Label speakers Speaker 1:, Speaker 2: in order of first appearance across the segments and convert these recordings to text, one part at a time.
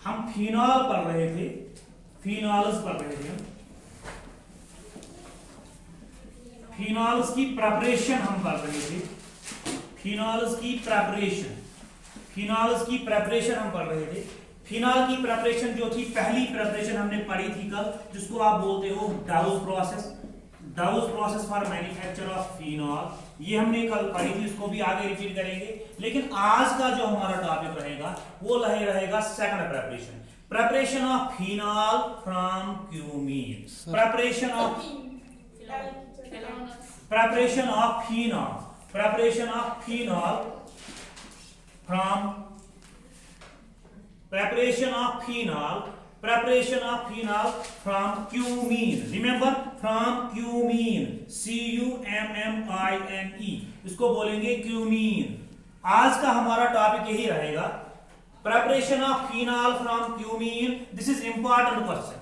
Speaker 1: हम फिनॉल पढ़ रहे थे, फिनॉल्स पढ़ रहे थे हम, फिनॉल्स की प्रिपरेशन हम पढ़ रहे थे, फिनॉल्स की प्रिपरेशन, फिनॉल्स की प्रिपरेशन हम पढ़ रहे थे। फिनॉल की प्रिपरेशन जो थी, पहली प्रिपरेशन हमने पढ़ी थी कल, जिसको आप बोलते हो डाउस process, डाउस process for manufacture of phenol. ये हमने कल पढ़ी थी, इसको भी आगे रिपीट करेंगे। लेकिन आज का जो हमारा टॉपिक रहेगा वो रहेगा second preparation, preparation of phenol from cumene, preparation of phenol, preparation of phenol from cumene, remember from cumene, CUMMINE, इसको बोलेंगे क्यूमीन। आज का हमारा टॉपिक यही रहेगा, preparation of phenol from cumene. This is important question.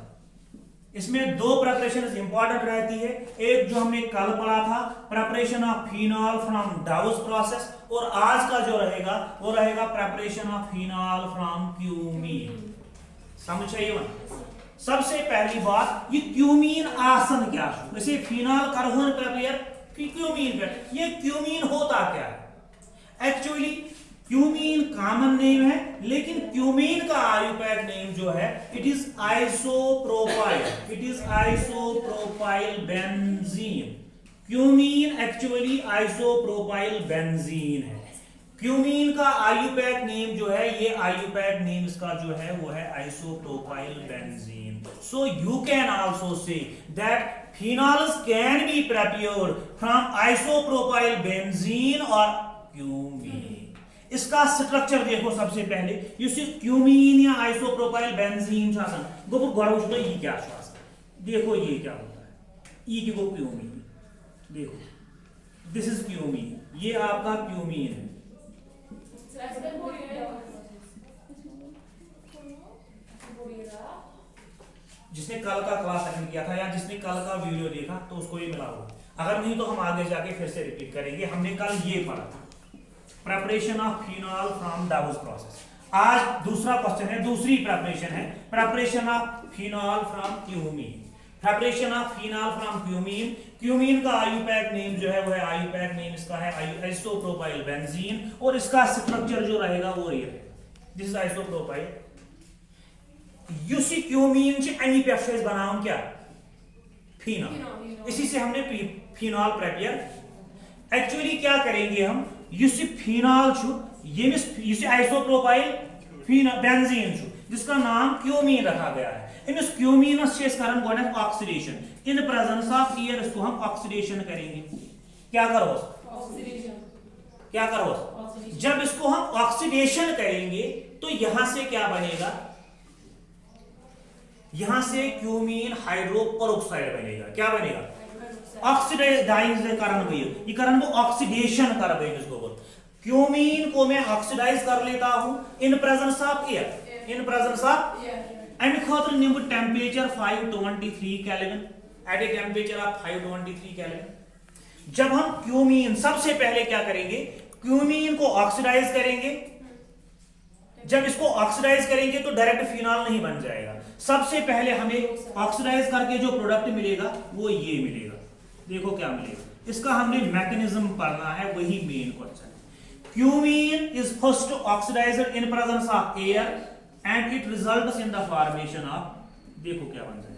Speaker 1: इसमें दो प्रिपरेशन इंपॉर्टेंट रहती है, एक जो हमने कल पढ़ा था preparation of phenol from डाउस process, और आज का जो रहेगा वो रहेगा preparation of phenol from cumene. समझ आइए। सबसे पहली बात, ये क्यूमीन आसन क्या है? जैसे फिनॉल करवन प्रिपेयर, क्यूमीन पे, ये क्यूमीन होता क्या है? एक्चुअली क्यूमीन कॉमन नेम है, लेकिन क्यूमीन का आयुपैक नेम जो है it is isopropyl, it is isopropyl benzene. Cumene actually isopropyl benzene है। क्यूमीन का आयुपैक नेम जो है, ये आयुपैक नेम इसका जो है वो है isopropyl benzene. So you can also say that phenols can be prepared from isopropyl benzene और क्यूमीन। इसका स्ट्रक्चर देखो सबसे पहले, क्यूमीन या आइसोप्रोपाइल बेंजीन ये क्या देखो, ये क्या होता है, ये को क्यूमीन, देखो दिस इज क्यूमीन, ये आपका क्यूमीन है। जिसने कल का क्लास अटेंड किया था या जिसने कल का वीडियो देखा तो उसको ये मिला होगा, अगर नहीं तो हम आगे जाके फिर से रिपीट करेंगे। हमने कल ये पढ़ा था preparation of phenol from डाउस process. आज दूसरा क्वेश्चन है, दूसरी प्रिपरेशन है preparation of phenol from cumene, preparation of phenol from cumene. Cumene का आयुपैक नेम जो है वो है, आयुपैक नेम इसका है आइसोप्रोपाइल बेंजीन, और इसका स्ट्रक्चर जो रहेगा वो ये है, दिस इज आइसोप्रोपाइल। युसी क्यूमीन से अमी पे अक्सर बनाऊं क्या, फिनॉल, इसी से हमने फिनॉल प्रिपेयर। एक्चुअली क्या करेंगे हम, युसी फिनॉल छु, ये आइसोप्रोपाइल बेंजीन छु, जिसका नाम क्यूमीन रखा गया है। इस क्यूमीनस से करन गोनेस oxidation, in presence of air इसको हम ऑक्सीडेशन करेंगे। क्या करो ऑक्सीडेशन, क्या करो, जब इसको हम ऑक्सीडेशन करेंगे तो यहां से क्या बनेगा, यहां से क्यूमीन हाइड्रोपेरोक्साइड बनेगा। क्या बनेगा, ऑक्सीडाइज करन गई, ये करन को ऑक्सीडेशन कर गई, इसको बोल क्यूमीन को मैं ऑक्सीडाइज कर लेता हूं in presence of air, in presence of and खातर निम temperature 523 kelvin, at a temperature of 523 kelvin. जब हम क्यूमीन, सबसे पहले क्या करेंगे, क्यूमीन को ऑक्सीडाइज करेंगे। जब इसको ऑक्सीडाइज करेंगे तो डायरेक्ट फिनॉल नहीं बन जाएगा, सबसे पहले हमें ऑक्सीडाइज करके जो प्रोडक्ट मिलेगा वो ये मिलेगा। देखो क्या मिलेगा, इसका हमने मैकेनिज्म पढ़ना है, वही main question. Cumene is first oxidised in presence of air and it results in the formation of, देखो क्या बन जाएगा,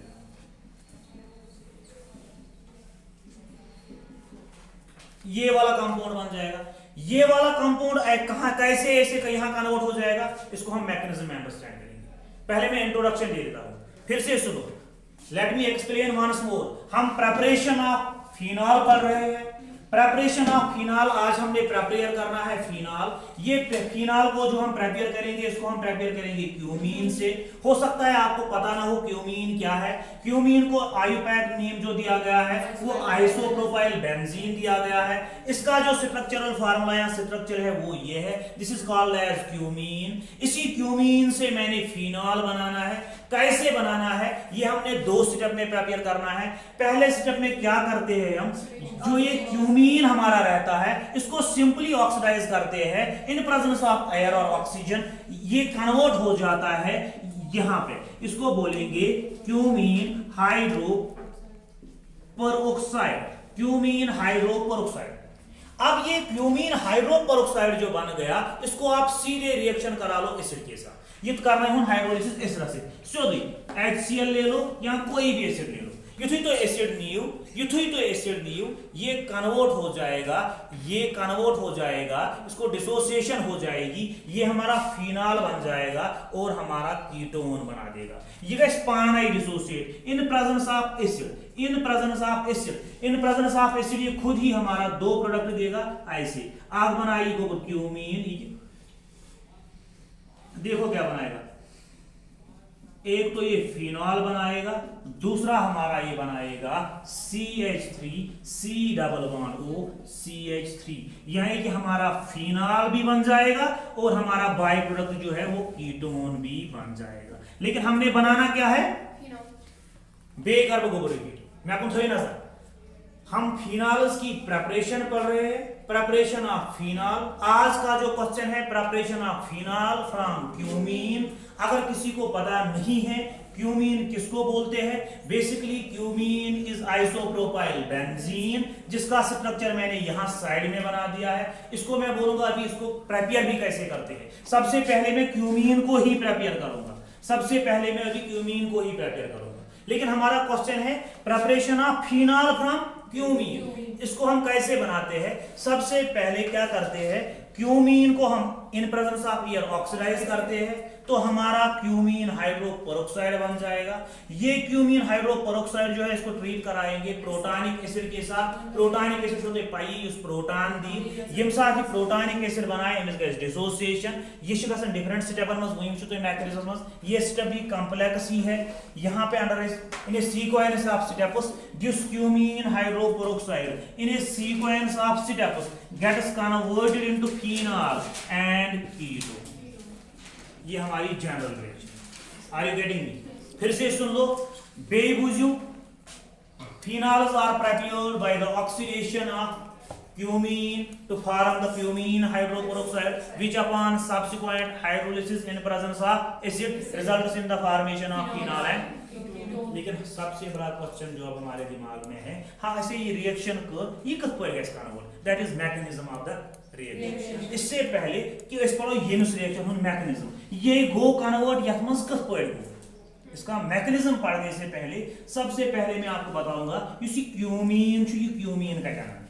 Speaker 1: ये वाला कंपाउंड बन जाएगा। ये वाला कंपाउंड कहां कैसे ऐसे यहां कन्वर्ट हो जाएगा, इसको हम मैकेनिज्म में अंडरस्टैंड करेंगे। पहले मैं इंट्रोडक्शन दे देता हूं, फिर से सुनो, let me explain once more. हम प्रिपरेशन ऑफ फिनॉल पढ़ रहे हैं, प्रिपरेशन ऑफ फिनॉल, आज हमने प्रिपेयर करना है फिनॉल। ये फिनॉल को जो हम प्रिपेयर करेंगे, इसको हम प्रिपेयर करेंगे क्यूमीन से। हो सकता है आपको पता ना हो क्यूमीन क्या है। क्यूमीन को आयुपैक नेम जो दिया गया है वो आइसोप्रोपाइल बेंजीन दिया गया है। इसका जो स्ट्रक्चरल फार्मूला या स्ट्रक्चर है वो ये है, this is called as cumene. इसी क्यूमीन से मैंने फिनॉल बनाना है। कैसे बनाना है ये हमने 2 स्टेप में प्रिपेयर करना है। पहले स्टेप में क्या करते हैं हम, जो ये क्यूमीन हमारा रहता है इसको सिंपली ऑक्सीडाइज करते हैं इन प्रेजेंस ऑफ एयर और ऑक्सीजन, ये कन्वर्ट हो जाता है यहां पे, इसको बोलेंगे cumene hydro peroxide, cumene hydro peroxide. अब ये क्यूमीन हाइड्रो पेरोक्साइड जो बन गया इसको आप सीधे रिएक्शन करा लो एसिड के साथ, ये तो करना है हाइड्रोलिसिस इस तरह से, सीधे HCl ले लो या कोई भी एसिड ले लो, युथी तो एसिड नीयू, युथी तो एसिड नीयू, ये कन्वर्ट हो जाएगा, ये कन्वर्ट हो जाएगा, इसको डिसोसिएशन हो जाएगी, ये हमारा फिनाल बन जाएगा और हमारा कीटोन बना देगा। ये गैस पाना dissociate in presence of acid, in presence of acid, in presence of acid ये खुद ही हमारा 2 प्रोडक्ट देगा ऐसे। आग बनाई गोबर क्यूमीन, देखो क्या बनाएगा, एक तो ये फिनॉल बनाएगा, दूसरा हमारा ये बनाएगा CH3 C double bond O CH3, यानी कि हमारा फिनॉल भी बन जाएगा और हमारा बाई प्रोडक्ट जो है वो कीटोन भी बन जाएगा। लेकिन हमने बनाना क्या है, बेकार्बोक्लोरिक। मैं आपको थोड़ी ना सर, हम फिनॉल्स की प्रिपरेशन पढ़ रहे हैं, प्रिपरेशन ऑफ फिनॉल। आज का जो क्वेश्चन है preparation of phenol from cumene. अगर किसी को पता नहीं है क्यूमीन किसको बोलते हैं, basically cumene is isopropyl benzene, जिसका स्ट्रक्चर मैंने यहां साइड में बना दिया है। इसको मैं बोलूंगा अभी इसको प्रिपेयर भी कैसे करते हैं। सबसे पहले मैं क्यूमीन को ही प्रिपेयर करूंगा, सबसे पहले मैं अभी क्यूमीन को ही प्रिपेयर करूंगा। लेकिन हमारा क्वेश्चन है preparation of phenol from cumene, इसको हम कैसे बनाते हैं। सबसे पहले क्या करते हैं, क्यूमीन को हम in presence of air oxidise करते हैं तो हमारा क्यूमीन हाइड्रोपेरोक्साइड बन जाएगा। ये क्यूमीन हाइड्रोपेरोक्साइड जो है इसको ट्रीट कराएंगे प्रोटानिक एसिड के साथ। प्रोटानिक एसिड होते पाई उस प्रोटान दी यम साथ ही प्रोटानिक एसिड बनाए एमएस गैस डिसोसिएशन। ये छ गसन डिफरेंट स्टेपन में वहिम छ तो मैकेनिज्म में, ये स्टेप भी कॉम्प्लेक्स ही है। यहां पे under in sequence of steps this cumene hydroperoxide in a sequence of steps gets converted into phenol and ketone. ये हमारी general reaction. Are you getting me? फिर से सुन लो, बेबुजू phenols are prepared by the oxidation of cumene to form the cumene hydroperoxide, which upon subsequent hydrolysis in presence of acid results in the formation of phenol and लेकिन सबसे बड़ा question जो अब हमारे दिमाग में है, हाँ ऐसे ये रिएक्शन कर ये कब पर gas convert, that is mechanism of the reaction. इससे पहले कि इस पर ये रिएक्शन हुन मैकेनिज्म ये गो कन्वर्ट यथ मस कब पर गो, इसका मैकेनिज्म पढ़ने से पहले सबसे पहले मैं आपको बताऊंगा इसी क्यूमीन का क्या नाम है,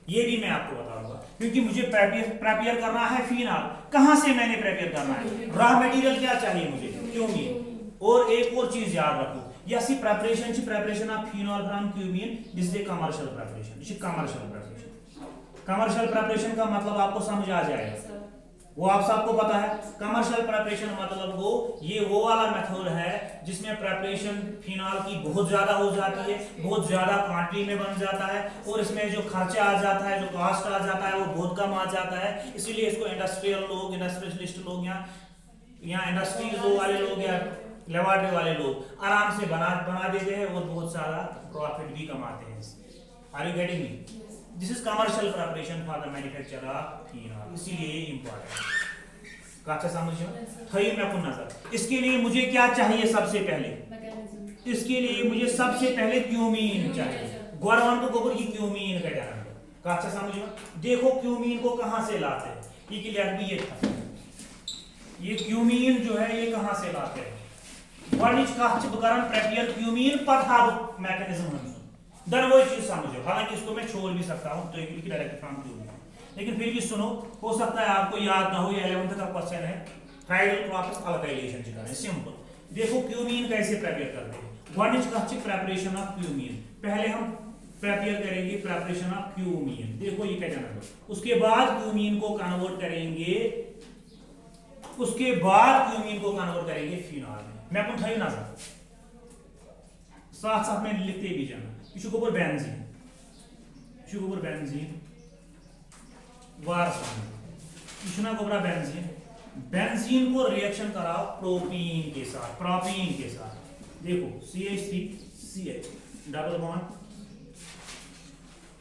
Speaker 1: ये भी मैं आपको बताऊंगा क्योंकि मुझे प्रिपेयर करना है फिनॉल। कहां से मैंने प्रिपेयर करना है, रॉ मटेरियल क्या चाहिए मुझे, क्यूमीन। और एक और चीज याद रखो, यसी preparation of phenol from cumene, this is a commercial preparation, this is commercial preparation. Commercial preparation का मतलब आपको समझ आ जाएगा, वो आप सबको पता है। कमर्शियल प्रिपरेशन मतलब वो वाला मेथड है जिसमें प्रिपरेशन फिनॉल की बहुत ज्यादा हो जाती है, बहुत ज्यादा क्वांटिटी में बन जाता है और इसमें जो खर्चा आ जाता है, जो कॉस्ट आ जाता है वो बहुत कम आ जाता है। इसीलिए इसको इंडस्ट्रियल लोग, इंडस्ट्रियलिस्ट लोग या इंडस्ट्रीज वाले लोग या लेबोरेटरी वाले लोग आराम से बना देते हैं और बहुत सारा प्रॉफिट भी कमाते हैं। Are you getting me? This is commercial preparation for the manufacture of phenol, इसीलिए ये इंपॉर्टेंट। अच्छा समझिए, थई में अपन नजर। इसके लिए मुझे क्या चाहिए, सबसे पहले इसके लिए मुझे सबसे पहले क्यूमीन चाहिए। गौरवान को गोबर ये क्यूमीन का जाना है। अच्छा समझिए, देखो क्यूमीन को कहां से लाते हैं, ये क्लियर भी ये था। ये क्यूमीन जो है ये कहां से लाते हैं, गॉडनिच का बकरन प्रिपेयर क्यूमीन पर था मैकेनिज्म है दर वो चीज समझो। हालांकि इसको मैं छोड़ भी सकता हूं तो एक डायरेक्ट फ्रॉम क्यूमीन, लेकिन फिर भी सुनो, हो सकता है आपको याद ना हो, ये 11th का क्वेश्चन है ट्राइडल क्रॉप्स अल्काइलेशन का है। सिंपल देखो क्यूमीन कैसे प्रिपेयर करते हैं। गॉडनिच का प्रिपरेशन ऑफ क्यूमीन, पहले हम प्रिपेयर करेंगे प्रिपरेशन ऑफ क्यूमीन, देखो ये क्या जाना है। उसके बाद क्यूमीन को कन्वर्ट करेंगे, उसके बाद क्यूमीन को कन्वर्ट करेंगे फिनॉल में। मैं आपको थई ना साथ साथ में लिखते भी जाना। गोबर बेंजीन, गोबर बेंजीन वारसान, गोबरा बेंजीन बेंजीन को रिएक्शन कराओ प्रोपीन के साथ, प्रोपीन के साथ। देखो CH3 CH डबल बॉन्ड,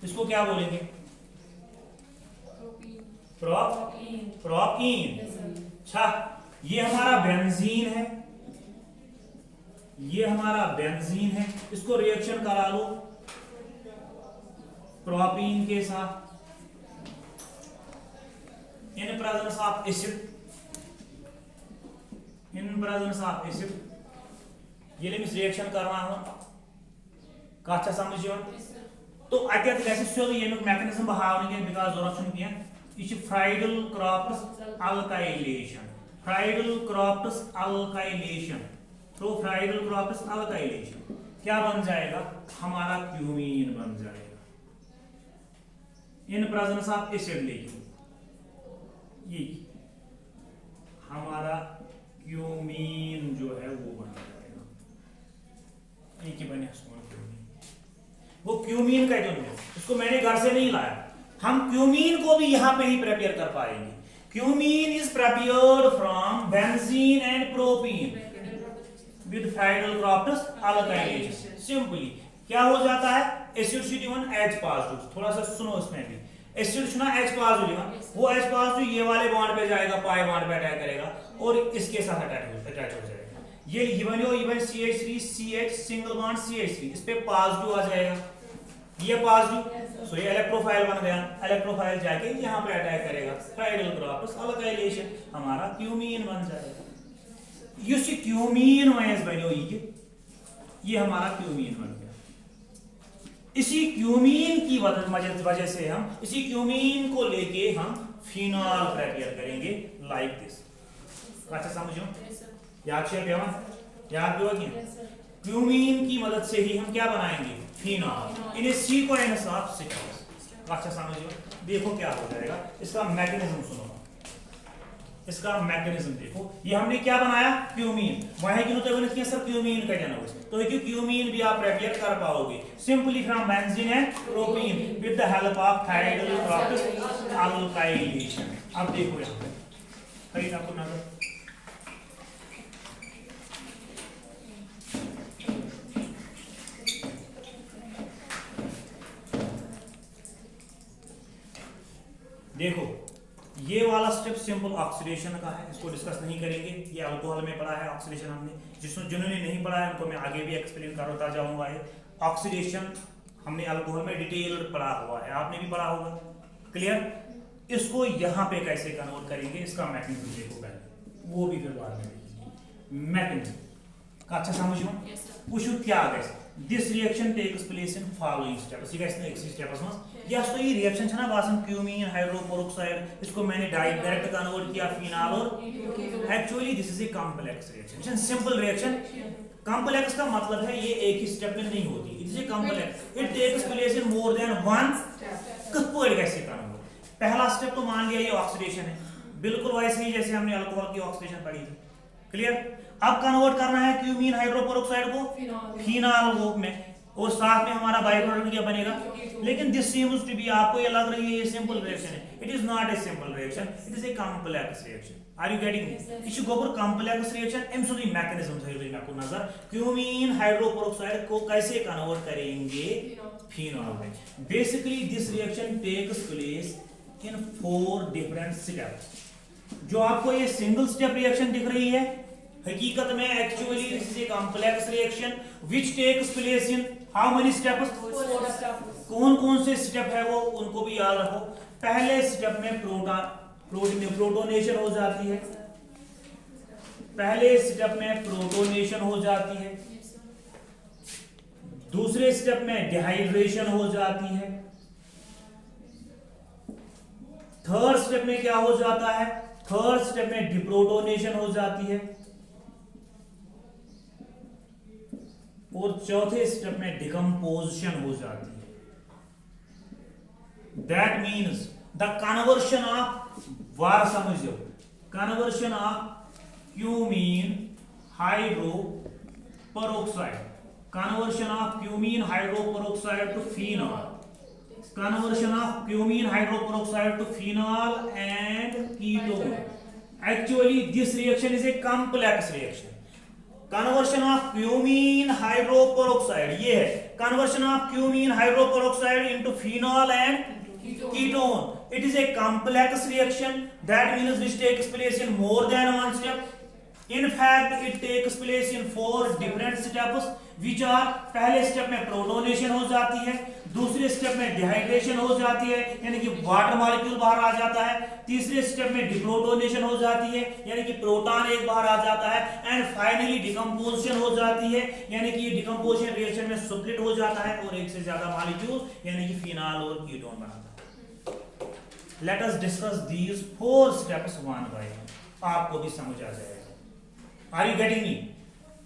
Speaker 1: इसको क्या बोलेंगे? प्रोपीन। अच्छा, ये हमारा बेंजीन है, ये हमारा बेंजीन है, इसको रिएक्शन करा लो प्रोपीन के साथ इन presence of acid, in presence of acid. ये लिमिस रिएक्शन करना हो कत समझ तो अत सोद ये मैकेनिज्म बह बिकॉज जरूरत क्या यह Friedel Crafts alkylation, Friedel Crafts alkylation, through Friedel Crafts alkylation क्या बन जाएगा? हमारा क्यूमीन बन जाएगा इन प्रेजेंस ऑफ एसिड। लेकिन ये हमारा क्यूमीन जो है वो बन जाएगा, ये बने वो क्यूमीन का जो है उसको मैंने घर से नहीं लाया, हम क्यूमीन को भी यहां पे ही प्रिपेयर कर पाएंगे। Cumene is prepared from benzene and propene with Friedel Crafts alkylation. Simply क्या हो जाता है? एसिड सी गिवन H पॉजिटिव, थोड़ा सा सुनो इसमें भी, एसिड सुना H पॉजिटिव गिवन, वो H पॉजिटिव ये वाले बॉन्ड पे जाएगा, पाई बॉन्ड पे अटैक करेगा और इसके साथ अटैच हो जाएगा। ये even CH3 CH single bond CH3 इस पे पॉजिटिव आ जाएगा, ये पॉजिटिव, सो ये इलेक्ट्रोफाइल बन गया, इलेक्ट्रोफाइल जाके यहां पे अटैक करेगा, फ्राइडल क्रॉफ्ट्स अल्काइलेशन, हमारा क्यूमीन बन जाएगा। ये क्यूमीन वाइज बनो, ये हमारा क्यूमीन बन गया। इसी क्यूमीन की वजह से हम इसी क्यूमीन को लेके हम फिनॉल प्रिपेयर करेंगे लाइक दिस। अच्छा समझो, याद क्यूमीन की मदद से ही हम क्या बनाएंगे? फिनॉल। इन्हें सी को एनएस ऑफ सिट्रस। अच्छा समझो, देखो क्या हो जाएगा, इसका मैकेनिज्म सुनो, इसका मैकेनिज्म देखो। ये हमने क्या बनाया? क्यूमीन। वही कि तो सर क्यूमीन का जाना तो क्यूमीन भी आप प्रिपेयर कर पाओगे simply from benzene and propene with the help of Friedel Crafts alkylation. अब देखो यहां पे खरीद आपको नजर, देखो ये वाला स्टेप सिंपल ऑक्सीडेशन का है, इसको डिस्कस नहीं करेंगे, ये अल्कोहल में पढ़ा है ऑक्सीडेशन हमने, जिन्होंने नहीं पढ़ा है उनको मैं आगे भी एक्सप्लेन करता जाऊंगा। ये ऑक्सीडेशन हमने अल्कोहल में डिटेल्ड पढ़ा हुआ है, आपने भी पढ़ा होगा, क्लियर। इसको यहाँ पे कैसे कन्वर्ट करेंगे, इसका मैकेनिज्म देखो पहले, वो भी फिर बाद में मैकेनिज्म का अच्छा समझो। वुचु क्या guess, this reaction takes place in following steps. ये गैस नेक्स्ट स्टेप्स में या तो ये रिएक्शन है ना बासन क्यूमीन हाइड्रोपेरोक्साइड, इसको मैंने डायरेक्ट कन्वर्ट किया फिनॉल और actually this is a complex reaction, simple reaction. Complex का मतलब है ये एक ही स्टेप में नहीं होती, it is a complex, it takes place in more than one. किसको कैसे कन्वर्ट? पहला स्टेप तो मान लिया ये ऑक्सीडेशन है, बिल्कुल वैसे ही जैसे हमने अल्कोहल की ऑक्सीडेशन पढ़ी थी, क्लियर। अब कन्वर्ट करना है क्यूमीन हाइड्रोपेरोक्साइड को फिनॉल ग्रुप में, और साथ में हमारा बाय प्रोडक्ट क्या बनेगा? लेकिन दिस सीम्स टू बी, आपको ये लग रही है ये सिंपल रिएक्शन है, it is not a simple reaction, it is a complex reaction. Are you getting me? इशू गोबर कॉम्प्लेक्स रिएक्शन एम सुनी मैकेनिज्म है भाई आपको नजर, क्यूमीन हाइड्रोपेरोक्साइड को कैसे कन्वर्ट करेंगे फिनॉल में। Basically this reaction takes place in 4 different steps. जो आपको ये सिंगल स्टेप रिएक्शन दिख रही है, हकीकत में actually this is a complex reaction which takes place in how many steps? 4 steps. कौन कौन से स्टेप है वो, उनको भी याद रखो। पहले स्टेप में प्रोटोनेशन हो जाती है, पहले स्टेप में प्रोटोनेशन हो जाती है, दूसरे स्टेप में डिहाइड्रेशन हो जाती है, थर्ड स्टेप में क्या हो जाता है? थर्ड स्टेप में डिप्रोटोनेशन हो जाती है, और चौथे स्टेप में डिकम्पोजिशन हो जाती है। That means the conversion of वार समझो, conversion of cumene hydroperoxide, conversion of cumene hydroperoxide to phenol, conversion of cumene hydroperoxide to phenol and ketone, Actually, this reaction is a complex reaction. Conversion of cumene hydroperoxide, ये है conversion of cumene hydroperoxide into phenol and ketone. It is a complex reaction. That means which takes place in more than one step. In fact, it takes place in 4 different steps, which are पहले step में protonation हो जाती है, दूसरे step में dehydration हो जाती है यानी कि वाटर मॉलिक्यूल बाहर आ जाता है, तीसरे स्टेप में डिप्रोटोनेशन हो जाती है यानी कि प्रोटॉन एक बाहर आ जाता है, एंड फाइनली डिकम्पोजिशन हो जाती है यानी कि डिकम्पोजिशन रिएक्शन में स्प्लिट हो जाता है और एक से ज्यादा मॉलिक्यूल यानी कि फिनॉल और कीटोन बनाता है। Let us discuss these 4 steps one by one, आपको भी समझ आ जाएगा। Are you getting me?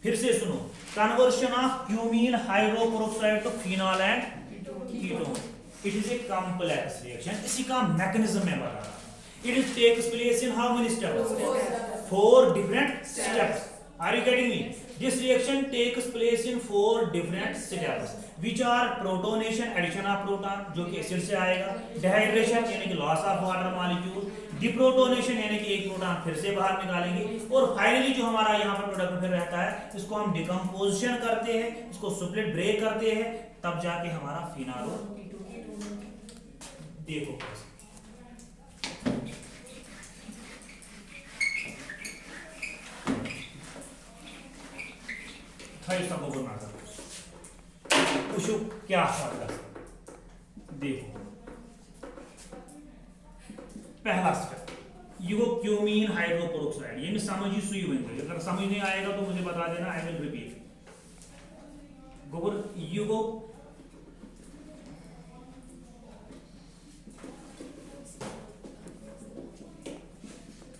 Speaker 1: फिर से सुनो, conversion of cumene hydroperoxide to phenol and ketone, it is a complex reaction. इसी का मैकेनिज्म मैं बता रहा हूं। It is takes place in how many steps? 4 different steps. Are you getting me? This reaction takes place in 4 different steps, which are protonation, addition of proton, जो कि acid से आएगा, dehydration यानी कि loss of water molecule, deprotonation यानी कि एक proton फिर से बाहर निकालेंगे, और फाइनली जो हमारा यहाँ पर प्रोडक्ट फिर रहता है, इसको हम डिकम्पोजिशन करते हैं, इसको स्प्लिट ब्रेक करते हैं, तब जाके हमारा फिनॉल। देखो क्या फर्क है, देखो पहला स्टेप ये वो क्यूमीन हाइड्रोपेरोक्साइड, ये मैं समझ ही सुई बन, अगर समझ नहीं आएगा तो मुझे बता देना, आई विल रिपीट। गोबर यू गो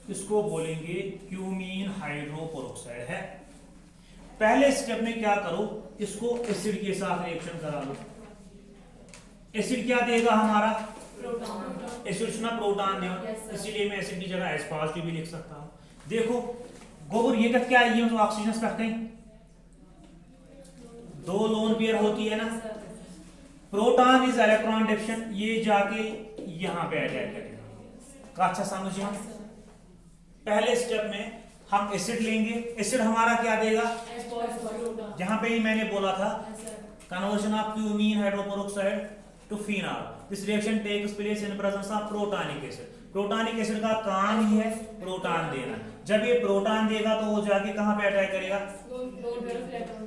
Speaker 1: इसको बोलेंगे क्यूमीन हाइड्रोपेरोक्साइड है। पहले स्टेप में क्या करो, इसको एसिड के साथ रिएक्शन करा लो। एसिड क्या देगा हमारा? प्रोटॉन। एसिड सुना प्रोटॉन देगा, इसीलिए मैं एसिड की जगह H पॉजिटिव भी लिख सकता हूं। देखो गोबर ये क्या है, ये ऑक्सीजन करते हैं, 2 लोन पेयर होती है ना, प्रोटॉन इज इलेक्ट्रॉन डिफिशिएंट, ये जाके यहां पे अटैक करेगा। अच्छा समझिए, पहले स्टेप में हम एसिड लेंगे, एसिड हमारा क्या देगा? जहां पे ही मैंने बोला था conversion of cumene hydroperoxide to phenol, this reaction takes place in presence of protonic acid. Protonic acid का काम ही है प्रोटॉन देना। जब ये प्रोटॉन देगा तो वो जाके कहां पे अटैक करेगा?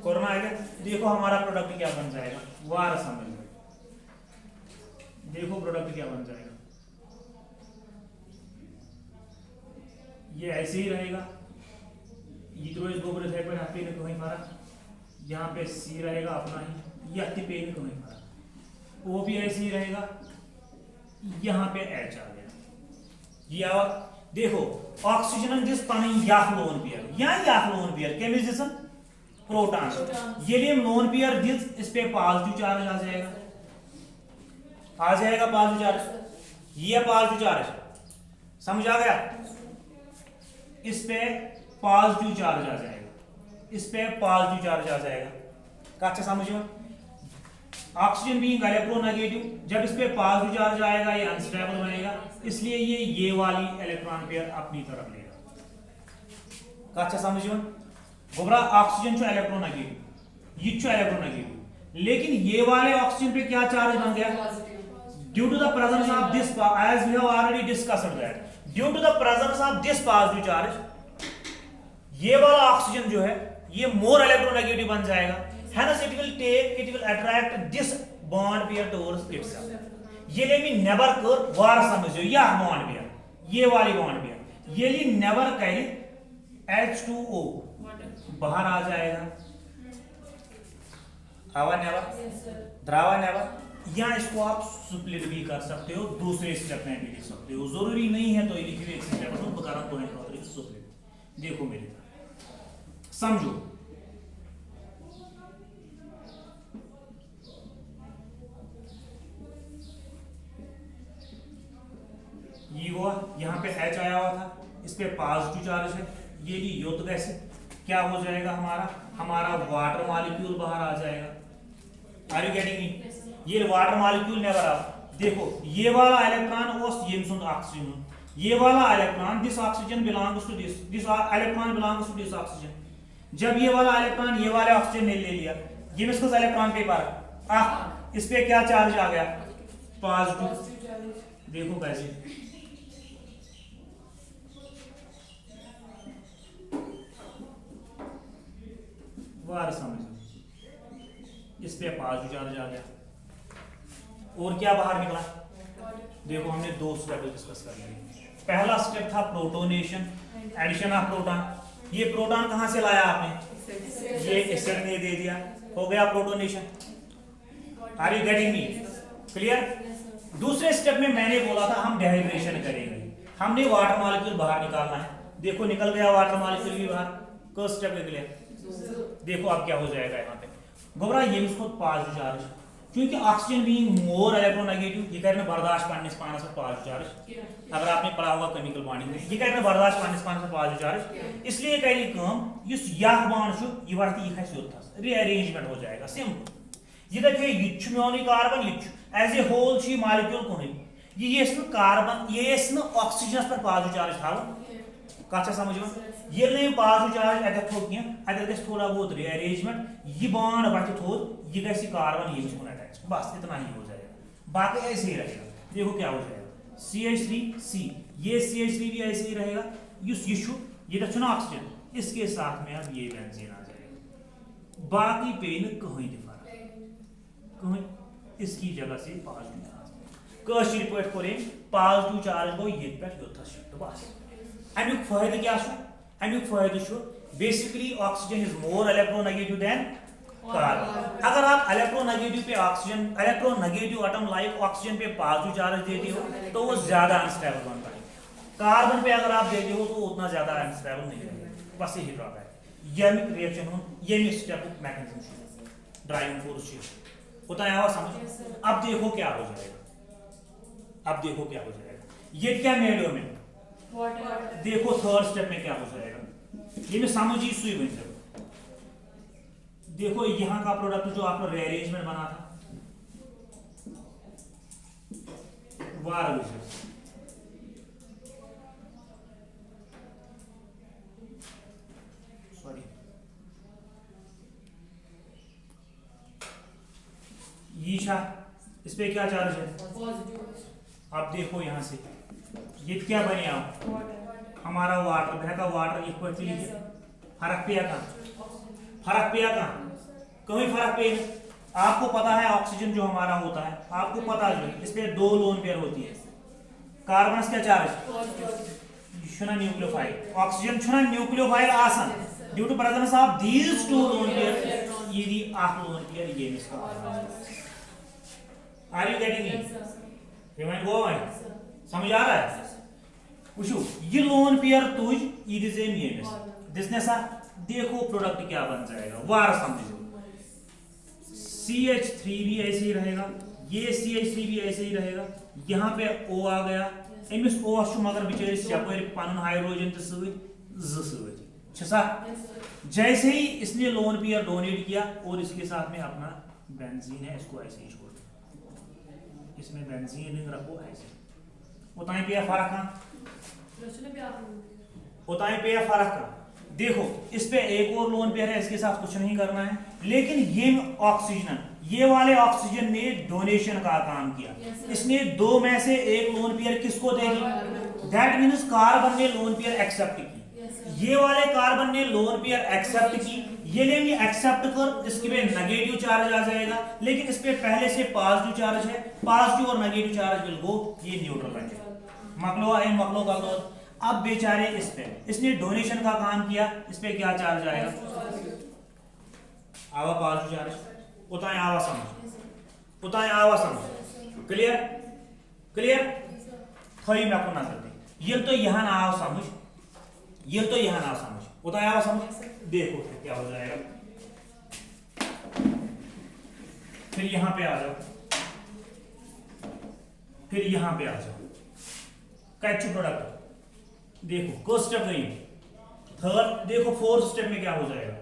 Speaker 1: कोरोना आएगा। देखो हमारा प्रोडक्ट क्या बन जाएगा, वार समझ लो। देखो प्रोडक्ट क्या बन जाएगा, ये ऐसे ही रहेगा, यहाँ पे सी रहेगा अपना ही, वो भी ऐसे ही रहेगा, यहाँ पे H आ गया। ये और देखो ऑक्सीजन दिस पानी याक लोन पेयर, यहाँ याक लोन पेयर केमिस्ट्री प्रोटॉन, ये लिए लोन पेयर दिस, इस पे पॉजिटिव चार्ज आ जाएगा, पॉजिटिव चार्ज, ये पॉजिटिव चार्ज, समझ आ गया? इस पे पॉजिटिव चार्ज आ जाएगा, इस पे पॉजिटिव चार्ज आ जाएगा। अच्छा समझिए, ऑक्सीजन बीइंग इलेक्ट्रोनेगेटिव, जब इस पे पॉजिटिव चार्ज आएगा ये अनस्टेबल बनेगा, इसलिए ये वाली इलेक्ट्रॉन पेयर अपनी तरफ लेगा। अच्छा समझिए, गोबरा ऑक्सीजन जो इलेक्ट्रोनेगेटिव, ये जो इलेक्ट्रोनेगेटिव, लेकिन ये वाले ऑक्सीजन पे क्या चार्ज बन गया? Due to the presence of this, as we have already discussed that, due to the presence of this positive charge, ये वाला ऑक्सीजन जो है ये मोर इलेक्ट्रोनेगेटिव बन जाएगा, hence it will attract this bond pair towards itself। ये ले भी नेवर कर वार समझो, या बॉन्ड पेयर, ये वाली बॉन्ड पेयर, ये लिए नेवर कैरी H2O बाहर आ जाएगा, आवा नेवर, द्रावा नेवर। या इसको आप स्प्लिट भी कर सकते हो, दूसरे स्टेप में भी लिख सकते हो, जरूरी नहीं है तो ये लिखिए एक स्टेप में बता रहा हूं स्प्लिट। देखो मेरे समझो, ये हुआ, यहाँ पे H आया हुआ था, इस पे पॉजिटिव चार्ज है, ये भी युक्त एसिड, क्या हो जाएगा हमारा वाटर मॉलिक्यूल बाहर आ जाएगा। Are you getting me? ये वाटर मॉलिक्यूल नेवर आ, देखो ये वाला इलेक्ट्रॉन और ये ऑक्सीजन ये वाला electron this oxygen belongs to this electron belongs to this oxygen. जब ये वाला इलेक्ट्रॉन ये वाले ऑक्सीजन ने ले लिया, ये इसको इलेक्ट्रॉन पे पर इस पे क्या चार्ज आ गया? पॉजिटिव। देखो कैसे, वार समझो, इस पे पॉजिटिव चार्ज आ गया और क्या बाहर निकला? देखो हमने दो स्टेप डिस्कस कर लिए। पहला स्टेप था प्रोटोनेशन, एडिशन ऑफ प्रोटॉन। ये प्रोटॉन कहां से लाया आपने? ये एसिड ने दे दिया, हो गया protonation. Are you getting me? Clear? दूसरे स्टेप में मैंने बोला था हम डिहाइड्रेशन करेंगे, हमने वाटर मॉलिक्यूल बाहर निकालना है। देखो निकल गया वाटर मॉलिक्यूल भी बाहर। First step clear? देखो अब क्या हो जाएगा यहाँ पे, घबरा ये इसको पॉजिटिव चार्ज, क्योंकि ऑक्सीजन बीइंग मोर इलेक्ट्रोनेगेटिव, ये कहने बर्दाश्त करने से पाना से पॉजिटिव चार्ज। अगर आपने पढ़ा होगा केमिकल बॉन्डिंग में, ये कहने बर्दाश्त करने से पाना से पॉजिटिव चार्ज, इसलिए कह रही काम इस यह बॉन्ड छु ये वाट ये खस योत था, रीअरेंजमेंट हो जाएगा सिंपल। ये देखिए ये छु म्योनी कार्बन, ये छु एज ए होल छु मॉलिक्यूल कोने, ये इसमें कार्बन ये इसमें ऑक्सीजन पर पॉजिटिव चार्ज था। कथा समझ में? ये नहीं पॉजिटिव चार्ज अगर थोड़ क्या अगर गस थोड़ा बहुत रीअरेंजमेंट, ये बॉन्ड बच थोड़, ये गस कार्बन ये इसको अटैच, बस इतना ही हो जाएगा, बाकी ऐसे ही रहेगा। देखो क्या हो जाएगा, CH3C, ये CH3 भी ऐसे ही रहेगा, ये ना ऑक्सीजन, इसके साथ में अब ये बेंजीन आ जाएगा, बाकी पे न कहीं कहीं इसकी जगह से पॉजिटिव चार्ज कशीर पे पॉजिटिव चार्ज गो ये पे योथा शिफ्ट। बस अमुक फायदा क्या? अमुक फायदा basically oxygen is more electronegative than carbon. अगर आप इलेक्ट्रोनेगेटिव पे oxygen, electronegative atom like oxygen पे पॉजिटिव चार्ज देते हो तो वो ज्यादा अनस्टेबल बनता है, कार्बन पे अगर आप देते हो तो उतना ज्यादा अनस्टेबल नहीं रहेगा। बस यही ड्रॉबैक है। यह रिएक्शन हो ये स्टेप मैकेनिज्म ड्राइविंग फोर्स होता है आवाज समझ। अब देखो क्या हो जाएगा, अब देखो क्या हो जाएगा, ये क्या मेलो में देखो थर्ड स्टेप में क्या हो जाएगा, ये मैं समझी सुई बन जाएगा। देखो यहां का प्रोडक्ट जो आपने रीअरेंजमेंट बना था वार सॉरी ये इस पे क्या चार्ज है? अब देखो यहां से ये क्या बने आप हमारा वाटर बहता वाटर इक्वल लीजिए, फर्क पिया का फर्क पिया का कहीं फर्क पे। आपको पता है ऑक्सीजन जो हमारा होता है, आपको पता है इस पे दो लोन पेयर होती है, कार्बन क्या चार्ज छुना न्यूक्लियोफाइल, ऑक्सीजन छुना न्यूक्लियोफाइल आसन due to presence of these two lone pair, ये दी आठ लोन पेयर ये इसका। Are you getting it? रिमाइंड गो भाई, समझ आ रहा है? वुशु ये लोन पेयर तुझ ये सेम ये दिसने सा देखो प्रोडक्ट क्या बन जाएगा, वार समझो। CH3 भी ऐसे ही रहेगा, ये CH3 भी ऐसे ही रहेगा, यहाँ पे O आ गया, एमिस O मगर बिचारिस यपर पन हाइड्रोजन तो ससा। जैसे ही इसने लोन पेयर डोनेट किया और इसके साथ में अपना बेंजीन है, इसको ऐसे ही छोड़, इसमें बेंजीन रखो ऐसे, उतना पे फर्क उतना पे फर्क। देखो इस पे एक और लोन पेयर है, इसके साथ कुछ नहीं करना है, लेकिन ये ऑक्सीजन ये वाले ऑक्सीजन ने डोनेशन का काम किया, इसने दो में से एक लोन पेयर किसको दे दी? दैट मींस कार्बन ने लोन पेयर एक्सेप्ट की, ये वाले कार्बन ने लोन पेयर एक्सेप्ट की, ये लेंगे एक्सेप्ट कर, इसके पे नेगेटिव चार्ज आ जाएगा, लेकिन इस पे पहले से पॉजिटिव चार्ज है, पॉजिटिव और नेगेटिव चार्ज विल गो, ये न्यूट्रल बन जाएगा। मकलो का दो। अब बेचारे इस पे इसने डोनेशन का काम किया, इस पे क्या चार्ज आएगा? आवा पॉजिटिव चार्ज, उतना आवा समझ, उतना आवा समझ। क्लियर क्लियर थोड़ी मैं आपको ना करते, ये तो यहां ना आओ समझ, ये तो यहां ना समझ, उतना आवा समझ। देखो क्या हो जाएगा, फिर यहां पे आ जाओ, फिर यहां पे आ जाओ, कैच प्रोडक्ट देखो को स्टेप नहीं, थर्ड देखो फोर्थ स्टेप में क्या हो जाएगा,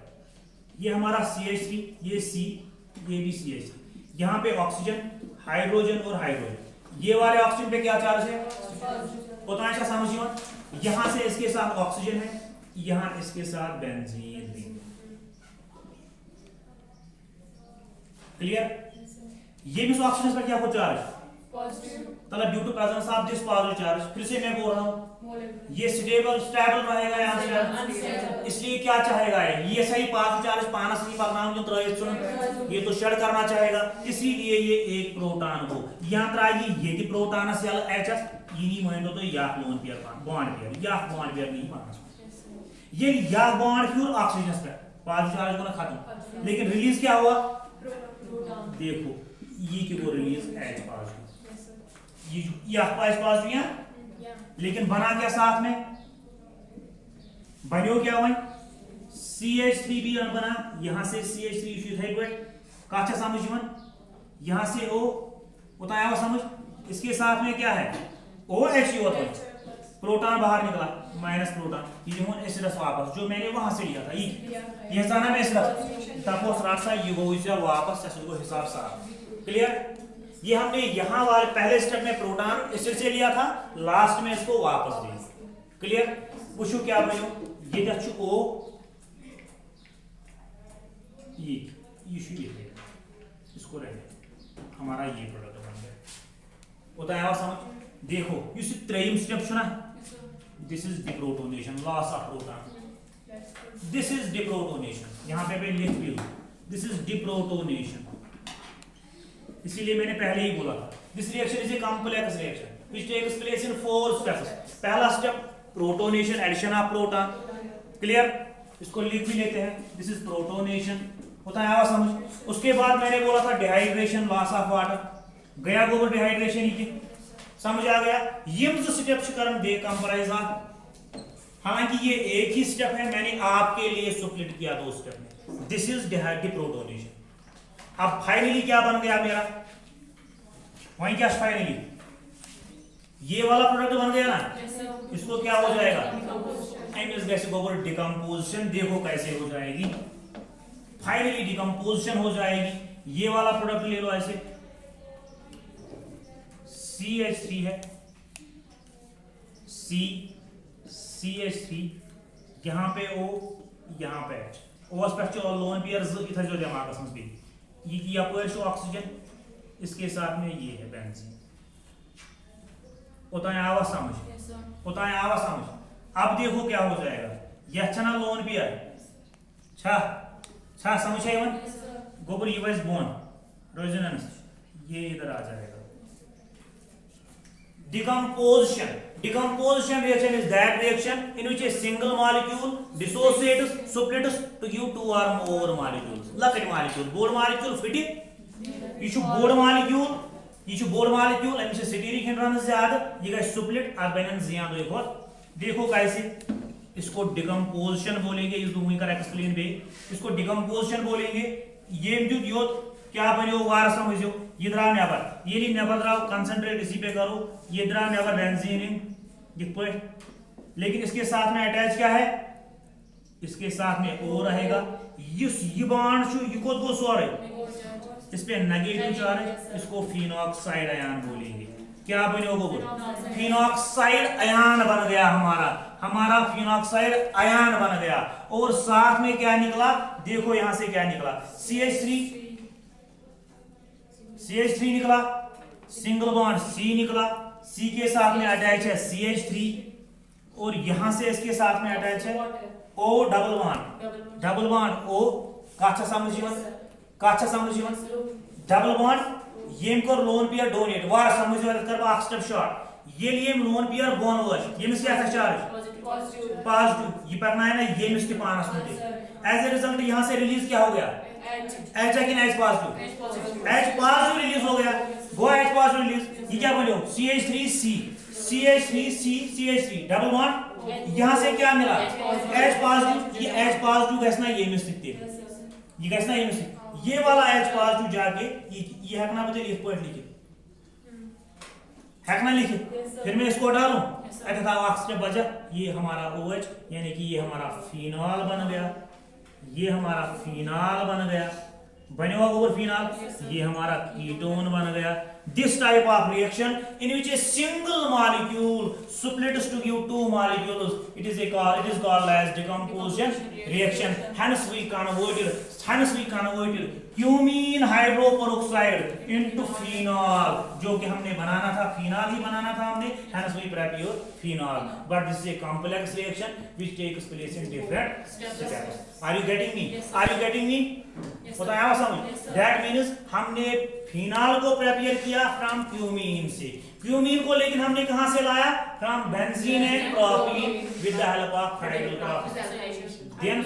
Speaker 1: ये हमारा CH3 ये C ये भी CH3, यहाँ पे ऑक्सीजन हाइड्रोजन और हाइड्रोजन, ये वाले ऑक्सीजन पे क्या चार्ज है? उतना अच्छा समझिए। यहां से इसके साथ ऑक्सीजन है, यहां इसके साथ बेंजीन है। क्लियर? ये भी ऑक्सीजन पर क्या हो चार्ज मतलब due to presence of this positive charge. फिर से मैं बोल रहा हूं ये स्टेबल रहेगा यहां से, इसलिए क्या चाहेगा ये सही पॉजिटिव चार्ज पाना सही पकना जो त्रय ये तो शेड करना चाहेगा, इसीलिए ये एक प्रोटॉन को यहां त्राई ये प्रोटॉन सेल एचएस यही मान तो या लोन पेयर बॉन्ड पेयर या बॉन्ड पेयर नहीं माना ये या बॉन्ड फ्यूल ऑक्सीजन पे पॉजिटिव चार्ज को ना खत्म, लेकिन रिलीज क्या हुआ देखो ये की वो रिलीज एच पॉजिटिव ये एच पॉजिटिव लेकिन बना क्या साथ में बनो क्या वही CH3 भी बना, यहां से CH3 इथाइल काचा समझ मन यहां से O उताया हुआ समझ, इसके साथ में क्या है OH होता है, प्रोटॉन बाहर निकला माइनस प्रोटॉन ये होन एसिडस वापस जो मैंने वहां से लिया था ये जाना में एसिडस तपोस राक्षा ये वो इसे वापस एसिड को हिसाब सा। क्लियर? ये हमने यहां वाले पहले स्टेप में प्रोटॉन एसिड से लिया था, लास्ट में इसको वापस दिया। क्लियर? पूछो क्या बनो ये दछु O ये इसको रहने हमारा ये प्रोडक्ट बन गया उताया समझ। देखो इस त्रेयम स्टेप सुना this is deprotonation loss of proton, this is deprotonation यहां पे लिख भी हूं दिस इज डिप्रोटोनेशन, इसीलिए मैंने पहले ही बोला था this reaction is a complex reaction which takes place in 4 steps. पहला step protonation addition of proton. Clear? इसको लिख भी लेते हैं दिस इज प्रोटोनेशन होता है आवा समझ। उसके बाद मैंने बोला था डिहाइड्रेशन लॉस ऑफ वाटर गया गोबर डिहाइड्रेशन ही की समझ आ गया। यम जो स्टेप्स करन दे कंप्राइज ऑफ, हालांकि ये एक ही स्टेप है मैंने आपके लिए स्प्लिट किया 2 स्टेप में। This is deprotonation. अब फाइनली क्या बन गया मेरा वहीं क्या फाइनली ये वाला प्रोडक्ट बन गया ना, इसको क्या हो जाएगा एमएस गोबर डिकम्पोजिशन। देखो कैसे हो जाएगी फाइनली डिकम्पोजिशन हो जाएगी। ये वाला प्रोडक्ट ले लो ऐसे CH3 है CH3 यहां पे O यहां पे H O स्पेक्चर और लोन पेयर इधर जो दिमाग में भी ये अपोएच ऑक्सीजन इसके साथ में ये है बेंजीन उताया आवा समझ। अब देखो क्या हो जाएगा यह छना लोन पेयर छा समझ है वन गोबर यूएस बॉन्ड रेजोनेंस ये इधर आ जाएगा। Decomposition reaction is that reaction in which a single molecule dissociates, splits to give 2 or more molecules. Lakit molecule, board molecule fit it. You should board molecule, and इसे stearic hindrance ज्यादा, ये का split और balance ज्यादा एक और देखो कैसे इसको डिकम्पोजिशन बोलेंगे, इस दूसरी का एक्सप्लेन भी इसको डिकम्पोजिशन बोलेंगे। ये जो यो क्या बनो वार समझो ये द्राव नेबर ये ली नेबर द्राव कंसंट्रेट इसी पे करो ये द्राव नेबर बेंजीन लेकिन इसके साथ में अटैच क्या है इसके साथ में O रहेगा ये बॉन्ड जो ये को दो सॉरी इस पे नेगेटिव चार्ज इसको फिनॉक्साइड आयन बोलेंगे। क्या बनेगा फिनॉक्साइड आयन बन गया हमारा फिनॉक्साइड आयन बन गया और साथ में क्या निकला देखो यहां से क्या निकला CH3 निकला सिंगल बॉन्ड C निकला C के साथ में अटैच है CH3 और यहां से इसके साथ में अटैच है O डबल बॉन्ड O काचा समझिवन डबल बॉन्ड ये को लोन पेयर डोनेट वार समझिवन कर बा स्टेप शॉट ये लिए लोन पेयर बोन वश ये मिस क्या था चार्ज पॉजिटिव ये पढ़ना है ना ये मिस के पास में एज ए रिजल्ट यहां से रिलीज क्या हो गया H है कि H positive H positive release हो गया वो H पॉजिटिव रिलीज ये क्या बोलो CH3 डबल बॉन्ड यहां से क्या मिला H पॉजिटिव ये H पॉजिटिव गैस ना ये मिस्टेक ये गैस ना ये मिस्टेक ये वाला H पॉजिटिव जाके ये है ना बता एक पॉइंट लिखे है ना लिखे फिर मैं इसको डालूं अच्छा था ऑक्सीजन बचा ये हमारा OH यानी कि ये हमारा फिनॉल बन गया ये हमारा फिनॉल बन गया बनेगा गोबर फिनॉल ये हमारा कीटोन बन गया this type of reaction in which a single molecule splits to give two molecules. It is called as decomposition reaction. Hence we converted cumene hydroperoxide into phenol. जो कि हमने बनाना था phenol ही बनाना था हमने. Hence we prepare phenol. But this is a complex reaction which takes place in different steps. Are you getting me?
Speaker 2: Yes,
Speaker 1: Are you getting me? होता है समझ? That means हमने फिनॉल को प्रिपेयर किया फ्रॉम क्यूमीन से. Cumene को लेकिन हमने कहां से लाया? From benzene and propene with the help of hydrogen. Then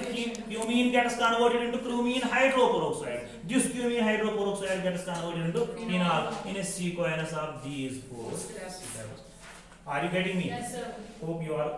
Speaker 1: cumene gets converted into cumene hydroperoxide. This cumene hydroperoxide gets converted into phenol in a sequence of these four steps. Are you getting me?
Speaker 2: Yes, sir.
Speaker 1: Hope you are